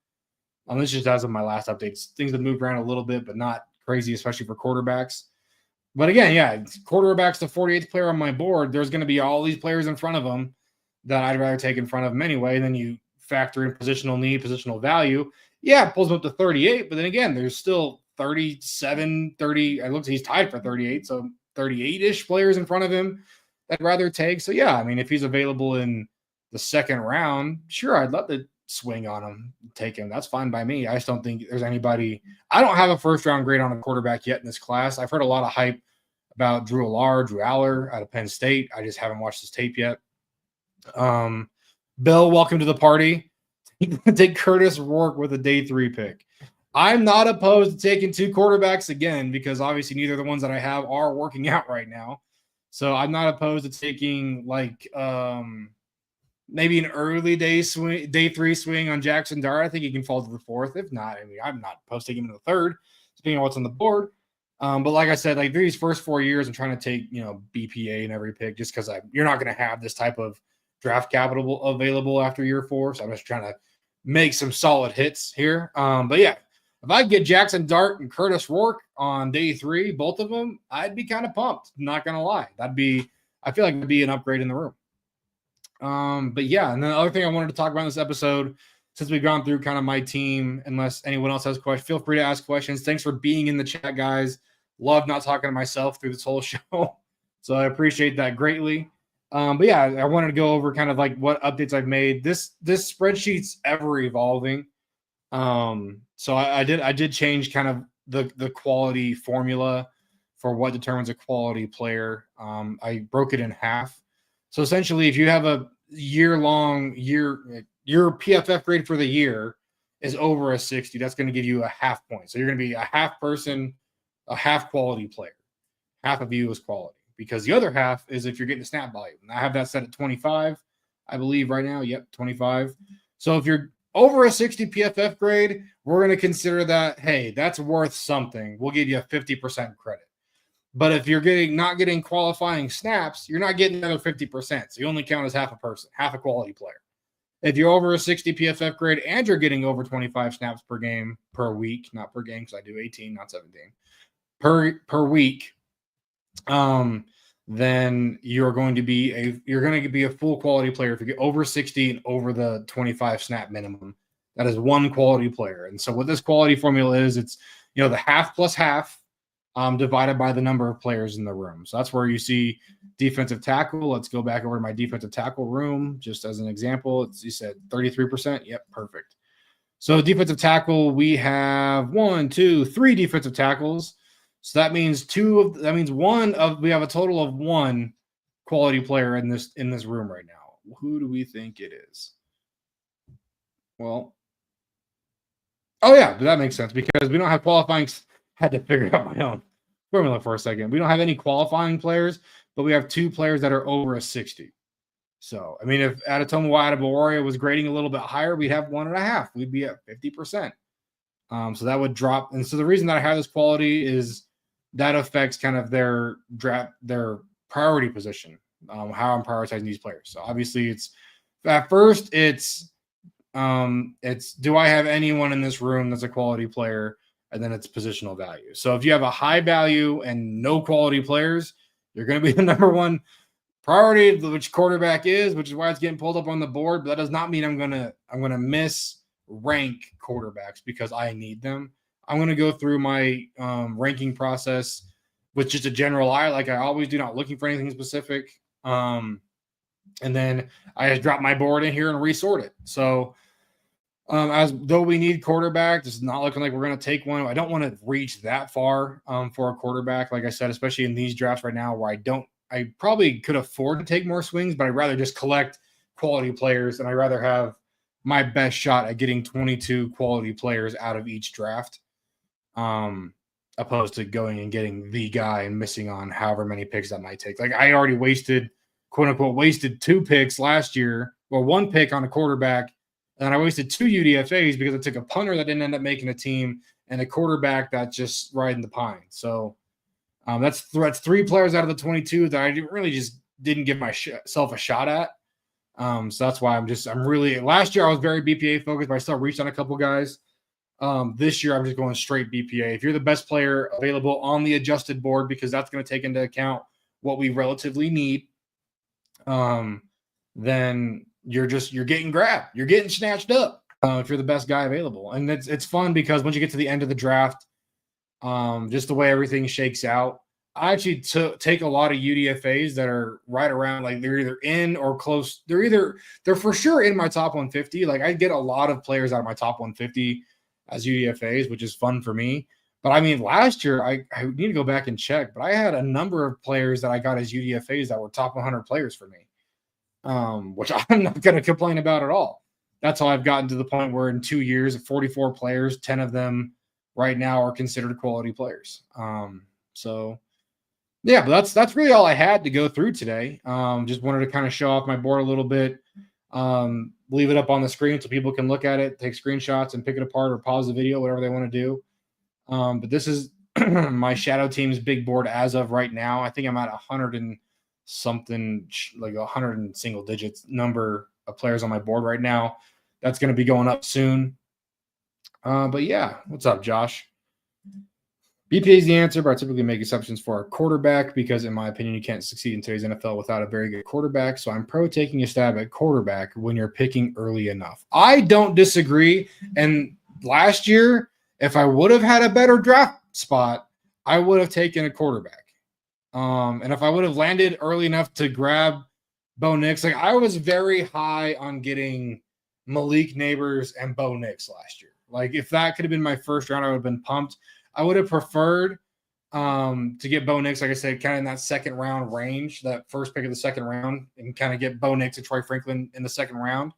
This just as of my last updates. Things have moved around a little bit, but not crazy, especially for quarterbacks. But again, yeah, quarterback's the 48th player on my board. There's going to be all these players in front of him that I'd rather take in front of him anyway. Then you factor in positional need, positional value. Yeah, it pulls him up to 38, but then again, there's still 37, 30. It looks he's tied for 38, so 38-ish players in front of him I'd rather take. So yeah, I mean, if he's available in the second round, sure, I'd love to swing on him, take him. That's fine by me. I just don't think there's anybody. I don't have a first round grade on a quarterback yet in this class. I've heard a lot of hype about Drew Aller out of Penn State. I just haven't watched his tape yet. Bill, welcome to the party. Take Curtis Rourke with a day 3 pick. I'm not opposed to taking 2 quarterbacks again because obviously neither of the ones that I have are working out right now. So I'm not opposed to taking like maybe an early day 3 swing on Jackson Dart. I think he can fall to the 4th. If not, I mean, I'm not opposed to taking him in the 3rd, depending on what's on the board. But like I said, like these first 4 years, I'm trying to take, BPA in every pick just because you're not going to have this type of draft capital available after year 4. So I'm just trying to make some solid hits here. But yeah, if I get Jackson Dart and Curtis Rourke on day 3, both of them, I'd be kind of pumped. Not going to lie. I feel like it'd be an upgrade in the room. But yeah, and then the other thing I wanted to talk about in this episode, since we've gone through kind of my team, unless anyone else has questions, feel free to ask questions. Thanks for being in the chat, guys. Love not talking to myself through this whole show. So I appreciate that greatly. But yeah, I wanted to go over kind of like what updates I've made. This spreadsheet's ever evolving. So I did change kind of the quality formula for what determines a quality player. I broke it in half. So essentially, if you have a your PFF grade for the year is over a 60, that's going to give you a half point. So you're going to be a half person, a half quality player. Half of you is quality because the other half is if you're getting the snap volume. And I have that set at 25, I believe right now. Yep, 25. So if you're over a 60 PFF grade, we're going to consider that, hey, that's worth something. We'll give you a 50% credit. But if you're not getting qualifying snaps, you're not getting another 50%. So you only count as half a person, half a quality player. If you're over a 60 PFF grade and you're getting over 25 snaps per game per week, not per game because I do 18, not 17, per week, then you're going to be a full quality player if you get over 60 and over the 25 snap minimum. That is one quality player. And so what this quality formula is, it's the half plus half. Divided by the number of players in the room. So that's where you see defensive tackle. Let's go back over to my defensive tackle room. Just as an example, you said 33%. Yep, perfect. So defensive tackle, we have 1, 2, 3 defensive tackles. So that means we have a total of 1 quality player in this room right now. Who do we think it is? Well, oh yeah, that makes sense because we don't have qualifying. Had to figure out my own formula for a second. We don't have any qualifying players, but we have 2 players that are over a 60. So, I mean, if Adetomo Adeboria was grading a little bit higher, we'd have 1.5. We'd be at 50%. So that would drop. And so the reason that I have this quality is that affects kind of their priority position, how I'm prioritizing these players. So obviously it's do I have anyone in this room that's a quality player? And then it's positional value. So if you have a high value and no quality players, you're going to be the number 1 priority, which quarterback is, which is why it's getting pulled up on the board. But that does not mean I'm gonna miss rank quarterbacks because I need them. I'm going to go through my ranking process with just a general eye, like I always do, not looking for anything specific. And then I just drop my board in here and resort it. So as though we need quarterback, it's not looking like we're going to take one. I don't want to reach that far for a quarterback, like I said, especially in these drafts right now where I probably could afford to take more swings, but I'd rather just collect quality players and I'd rather have my best shot at getting 22 quality players out of each draft, opposed to going and getting the guy and missing on however many picks that might take. Like I already wasted quote unquote wasted 2 picks last year, or 1 pick on a quarterback, and I wasted 2 UDFAs because I took a punter that didn't end up making a team and a quarterback that's just riding the pine. So that's 3 players out of the 22 that I didn't give myself a shot at. So that's why I'm really, last year I was very BPA focused, but I still reached on a couple guys. This year I'm just going straight BPA. If you're the best player available on the adjusted board, because that's going to take into account what we relatively need, then you're getting grabbed. You're getting snatched up if you're the best guy available. And it's fun because once you get to the end of the draft, just the way everything shakes out, I actually take a lot of UDFAs that are right around, like they're either in or close. They're for sure in my top 150. Like I get a lot of players out of my top 150 as UDFAs, which is fun for me. But I mean, last year I need to go back and check, but I had a number of players that I got as UDFAs that were top 100 players for me, which I'm not going to complain about at all. That's how I've gotten to the point where in 2 years, 44 players, 10 of them right now are considered quality players. So yeah, but that's really all I had to go through today. Just wanted to kind of show off my board a little bit, leave it up on the screen so people can look at it, take screenshots and pick it apart or pause the video, whatever they want to do. But this is my shadow team's big board as of right now. I think I'm at 100 and something, like 100 and single digits number of players on my board right now. That's going to be going up soon. But yeah, what's up, Josh? BPA is the answer, but I typically make exceptions for a quarterback because, in my opinion, you can't succeed in today's NFL without a very good quarterback. So I'm pro taking a stab at quarterback when you're picking early enough. I don't disagree. And last year, if I would have had a better draft spot, I would have taken a quarterback. And if I would have landed early enough to grab Bo Nix, like I was very high on getting Malik Neighbors and Bo Nix last year. Like if that could have been my first round, I would have been pumped. I would have preferred to get Bo Nix, like I said, kind of in that second round range, that first pick of the second round, and kind of get Bo Nix and Troy Franklin in the second round.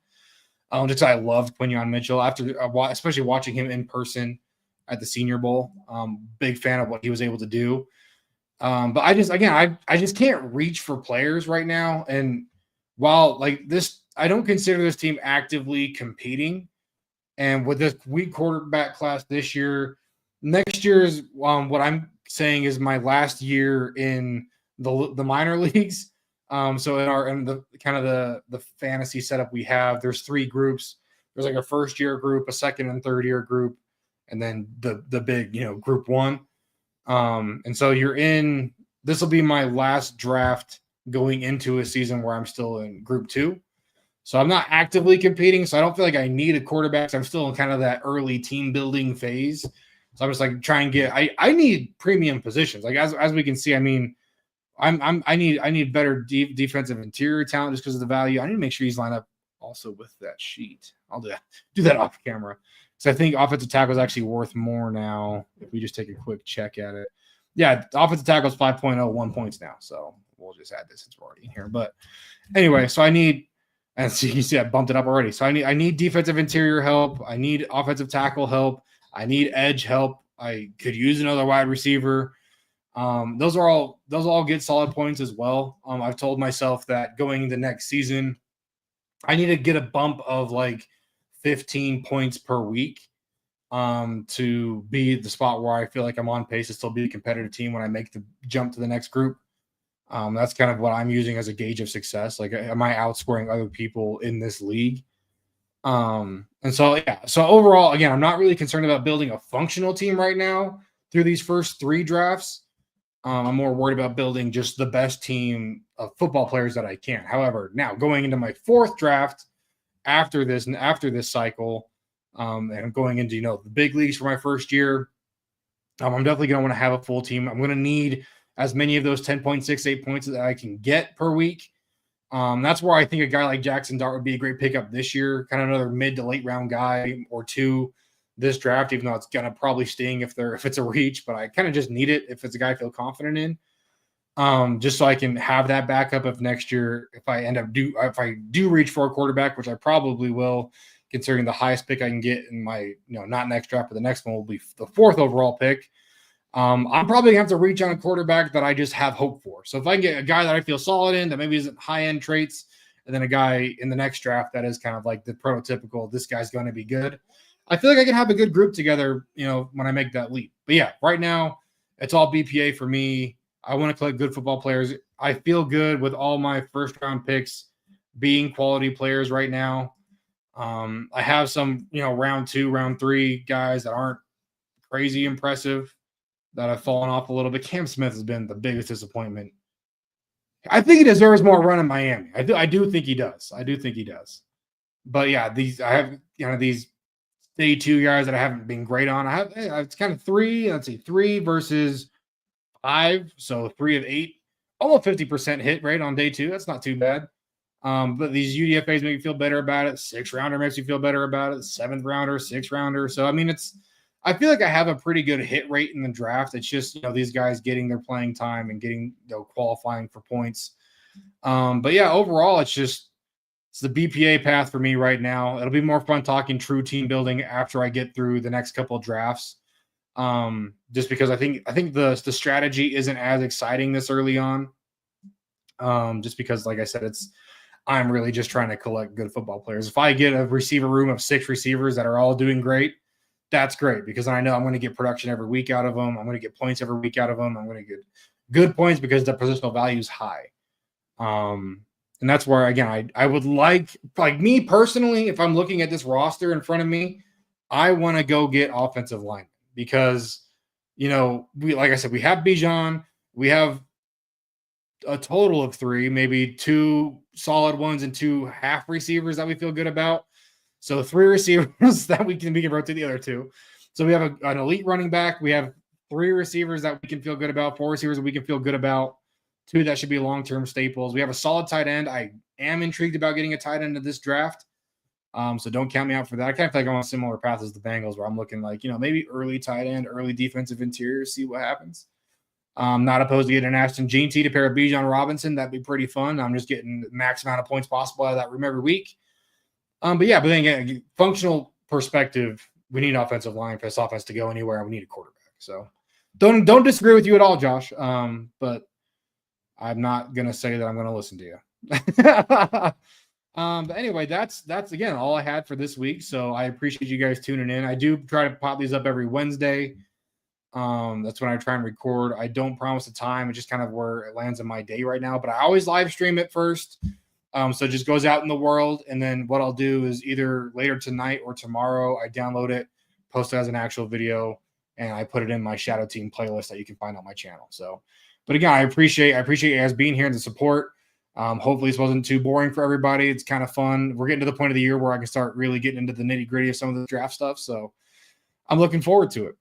Just I loved Quinyon Mitchell after, especially watching him in person at the Senior Bowl. Big fan of what he was able to do. But I just can't reach for players right now. And while like this, I don't consider this team actively competing. And with this weak quarterback class this year, next year is what I'm saying is my last year in the minor leagues. So in the kind of the fantasy setup we have, there's 3 groups. There's like a first year group, a second and third year group, and then the big, group 1. And so this will be my last draft going into a season where I'm still in group 2. So I'm not actively competing. So I don't feel like I need a quarterback. So I'm still in kind of that early team building phase. So I'm just like trying to get. I need premium positions. Like as we can see, I mean, I need better defensive interior talent just because of the value. I need to make sure he's lined up also with that sheet. I'll do that off camera. So I think offensive tackle is actually worth more now if we just take a quick check at it. Yeah, offensive tackle is 5.0, 1 points now. So we'll just add this since we're already in here. But anyway, so I need. And so you can see I bumped it up already. So I need defensive interior help. I need offensive tackle help. I need edge help. I could use another wide receiver. Those all get solid points as well. I've told myself that going into next season, I need to get a bump of like 15 points per week to be the spot where I feel like I'm on pace to still be a competitive team when I make the jump to the next group. That's kind of what I'm using as a gauge of success. Like, am I outscoring other people in this league? And so, yeah. So overall, again, I'm not really concerned about building a functional team right now through these first 3 drafts. I'm more worried about building just the best team of football players that I can. However, now going into my 4th draft after this cycle, and I'm going into, the big leagues for my first year, I'm definitely going to want to have a full team. I'm going to need as many of those 10.68 points that I can get per week. That's where I think a guy like Jackson Dart would be a great pickup this year, kind of another mid to late round guy or 2 this draft, even though it's going to probably sting if it's a reach, but I kind of just need it if it's a guy I feel confident in, just so I can have that backup if next year, if I do reach for a quarterback, which I probably will, considering the highest pick I can get in my, not next draft, but the next one will be the 4th overall pick. I'm probably gonna have to reach on a quarterback that I just have hope for. So if I can get a guy that I feel solid in, that maybe isn't high end traits, and then a guy in the next draft that is kind of like the prototypical, this guy's going to be good. I feel like I can have a good group together, when I make that leap. But yeah, right now it's all BPA for me. I want to collect good football players. I feel good with all my first round picks being quality players right now. I have some, round 2, round 3 guys that aren't crazy impressive that have fallen off a little bit. Cam Smith has been the biggest disappointment. I think he deserves more run in Miami. I do think he does. But yeah, I have these day 2 guys that I haven't been great on. It's kind of 3. Let's see, 3 versus 5, so 3 of 8, almost 50% hit rate on day 2. That's not too bad. But these UDFAs make you feel better about it. 6th rounder makes you feel better about it. 7th rounder, 6th rounder. So I mean, I feel like I have a pretty good hit rate in the draft. It's just, these guys getting their playing time and getting, qualifying for points. But yeah, overall, it's the BPA path for me right now. It'll be more fun talking true team building after I get through the next couple of drafts. Just because I think the strategy isn't as exciting this early on. Just because, like I said, I'm really just trying to collect good football players. If I get a receiver room of 6 receivers that are all doing great, that's great, because I know I'm going to get production every week out of them. I'm going to get points every week out of them. I'm going to get good points because the positional value is high. And that's where, again, I would like me personally, if I'm looking at this roster in front of me, I want to go get offensive linemen because, like I said, we have Bijan, we have a total of 3, maybe 2 solid ones and 2 half receivers that we feel good about. So 3 receivers that we can rotate the other 2. So we have an elite running back. We have 3 receivers that we can feel good about, 4 receivers that we can feel good about, 2 that should be long-term staples. We have a solid tight end. I am intrigued about getting a tight end in this draft. So don't count me out for that. I kind of feel like I'm on a similar path as the Bengals, where I'm looking like, maybe early tight end, early defensive interior, see what happens. Not opposed to getting an Ashton Jean T to pair with Bijan Robinson. That'd be pretty fun. I'm just getting the max amount of points possible out of that room every week. But then again, functional perspective, we need an offensive line for this offense to go anywhere, and we need a quarterback. So don't disagree with you at all, Josh. But I'm not gonna say that I'm gonna listen to you. But anyway, that's again all I had for this week. So I appreciate you guys tuning in. I do try to pop these up every Wednesday. That's when I try and record. I don't promise a time. It's just kind of where it lands in my day right now. But I always live stream it first. So it just goes out in the world. And then what I'll do is either later tonight or tomorrow, I download it, post it as an actual video, and I put it in my Shadow Team playlist that you can find on my channel. So, but again, I appreciate you guys being here and the support. Hopefully this wasn't too boring for everybody. It's kind of fun. We're getting to the point of the year where I can start really getting into the nitty gritty of some of the draft stuff. So I'm looking forward to it.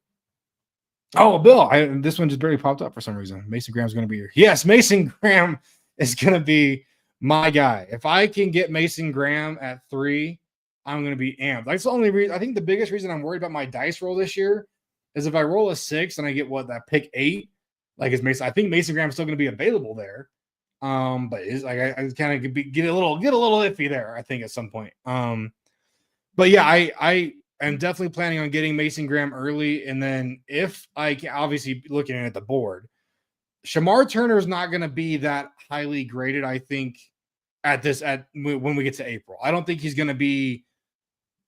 Oh, Bill, this one just barely popped up for some reason. Mason Graham's going to be here. Yes, Mason Graham is going to be my guy. If I can get Mason Graham at 3, I'm going to be amped. That's the only reason. I think the biggest reason I'm worried about my dice roll this year is if I roll a 6 and I get that pick 8, is Mason. I think Mason Graham's still going to be available there. But it's like I kind of get a little iffy there, I think, at some point. But yeah, I am definitely planning on getting Mason Graham early, and then if I can, obviously looking at the board, Shamar Turner is not going to be that highly graded, I think, when we get to April. I don't think he's going to be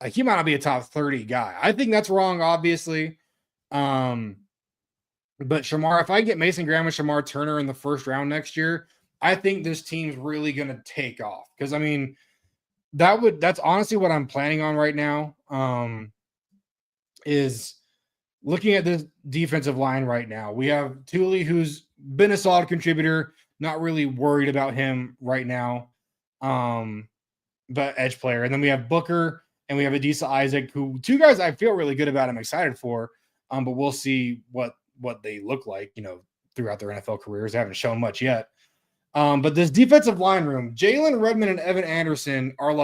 he might not be a top 30 guy. I think that's wrong, obviously. But Shamar, if I get Mason Graham and Shamar Turner in the first round next year, I think this team's really going to take off. Because I mean, that's honestly what I'm planning on right now. Is looking at this defensive line right now. We have Thule, who's been a solid contributor, not really worried about him right now. But edge player. And then we have Booker and we have Adisa Isaac, who 2 guys I feel really good about. I'm excited for. But we'll see what they look like, throughout their NFL careers. They haven't shown much yet. But this defensive line room, Jalen Redmond and Evan Anderson are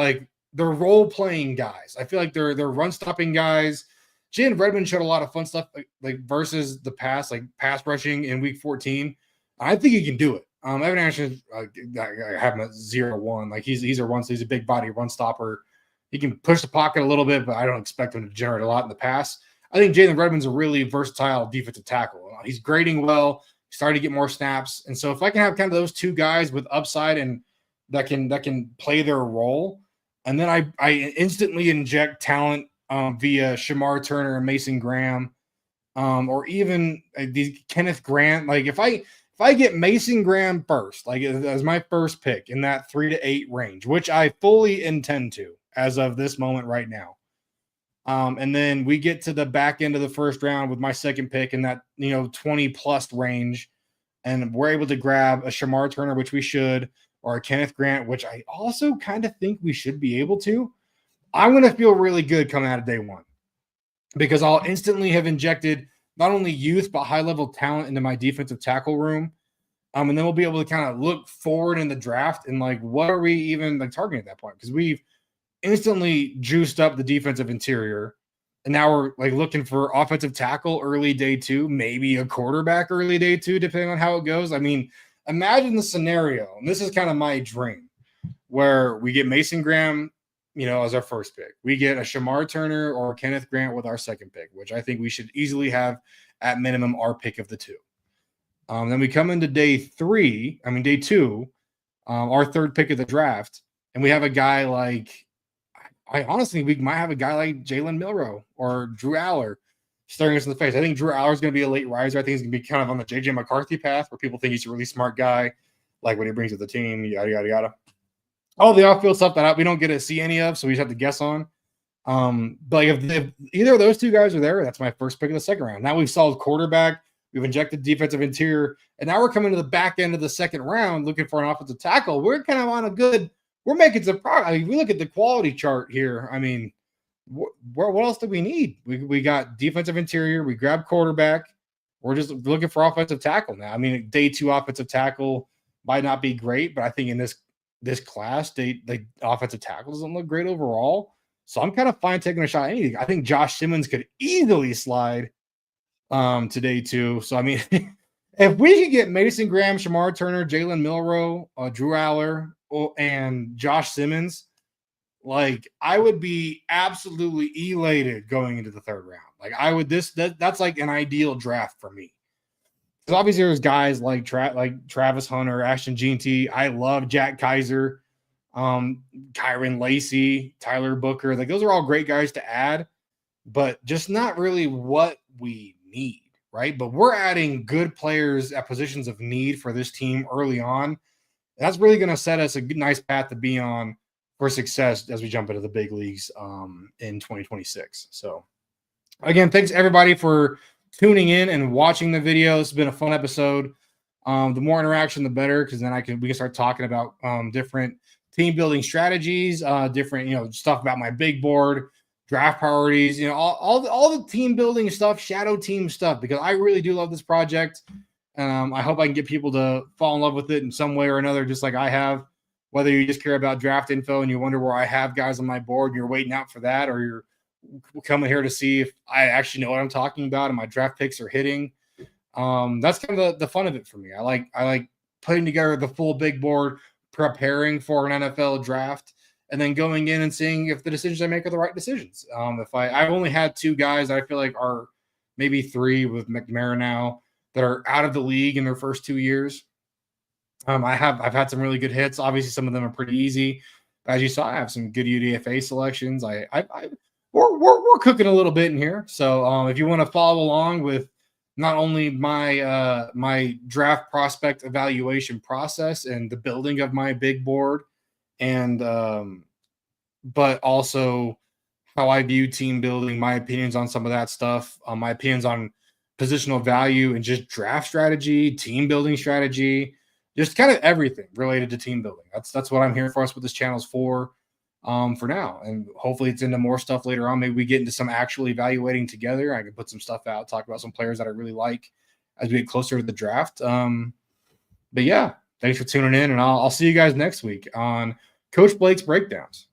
they're role-playing guys. I feel like they're run-stopping guys. Jalen Redmond showed a lot of fun stuff versus the pass, pass rushing in week 14. I think he can do it. Evan Anderson, I have him at 0-1. He's a run, so he's a big body run stopper. He can push the pocket a little bit, but I don't expect him to generate a lot in the pass. I think Jalen Redmond's a really versatile defensive tackle. He's grading well, starting to get more snaps. And so if I can have kind of those two guys with upside and that can play their role, and then I instantly inject talent via Shamar Turner and Mason Graham, or even these Kenneth Grant. Like if I get Mason Graham first, like as my first pick in that 3 to 8 range, which I fully intend to as of this moment right now. And then we get to the back end of the first round with my second pick in that 20 plus range, and we're able to grab a Shamar Turner, which we should, or a Kenneth Grant, which I also kind of think we should be able to. I'm going to feel really good coming out of day one because I'll instantly have injected not only youth but high level talent into my defensive tackle room. And then we'll be able to kind of look forward in the draft and like, what are we even like targeting at that point? Because we've instantly juiced up the defensive interior. And now we're like looking for offensive tackle early day 2, maybe a quarterback early day 2, depending on how it goes. I mean, imagine the scenario, and this is kind of my dream, where we get Mason Graham, as our first pick. We get a Shamar Turner or a Kenneth Grant with our second pick, which I think we should easily have at minimum our pick of the 2. Then we come into day 2, our third pick of the draft, and we have a guy like, we might have a guy like Jalen Milroe or Drew Aller staring us in the face. I think Drew Aller is going to be a late riser. I think he's going to be kind of on the JJ McCarthy path where people think he's a really smart guy, like what he brings to the team, yada, yada, yada. All the off-field stuff that we don't get to see any of, so we just have to guess on. But if either of those two guys are there, that's my first pick of the second round. Now we've solved quarterback, we've injected defensive interior, and now we're coming to the back end of the second round looking for an offensive tackle. We're kind of on a good – we're making some progress. I mean, we look at the quality chart here. I mean, what else do we need? We got defensive interior. We grabbed quarterback. We're just looking for offensive tackle now. I mean, day 2 offensive tackle might not be great, but I think in this class, the offensive tackle doesn't look great overall. So I'm kind of fine taking a shot at anything. I think Josh Simmons could easily slide to day 2. So, I mean, if we could get Mason Graham, Shamar Turner, Jalen Milroe, Drew Aller, and Josh Simmons, like I would be absolutely elated going into the third round. Like I would that's like an ideal draft for me. Because obviously there's guys like Travis Hunter, Ashton Jeanty. I love Jack Kaiser, Kyron Lacey, Tyler Booker. Like those are all great guys to add, but just not really what we need, right? But we're adding good players at positions of need for this team early on. That's really going to set us a good, nice path to be on for success as we jump into the big leagues in 2026. So, again, thanks everybody for tuning in and watching the video. This has been a fun episode. The more interaction, the better, because then we can start talking about different team building strategies, different stuff about my big board, draft priorities, all the team building stuff, shadow team stuff, because I really do love this project. I hope I can get people to fall in love with it in some way or another, just like I have. Whether you just care about draft info and you wonder where I have guys on my board and you're waiting out for that, or you're coming here to see if I actually know what I'm talking about and my draft picks are hitting. That's kind of the fun of it for me. I like putting together the full big board, preparing for an NFL draft, and then going in and seeing if the decisions I make are the right decisions. If I've only had 2 guys that I feel like are maybe 3 with McNamara now that are out of the league in their first 2 years. I've had some really good hits. Obviously, some of them are pretty easy. As you saw, I have some good UDFA selections. We're cooking a little bit in here. So if you want to follow along with not only my my draft prospect evaluation process and the building of my big board, and but also how I view team building, my opinions on some of that stuff, my opinions on positional value and just draft strategy, team building strategy, just kind of everything related to team building. That's what I'm here for. That's what this channel's for now. And hopefully it's into more stuff later on. Maybe we get into some actual evaluating together. I can put some stuff out, talk about some players that I really like as we get closer to the draft. But yeah, thanks for tuning in, and I'll see you guys next week on Coach Blake's Breakdowns.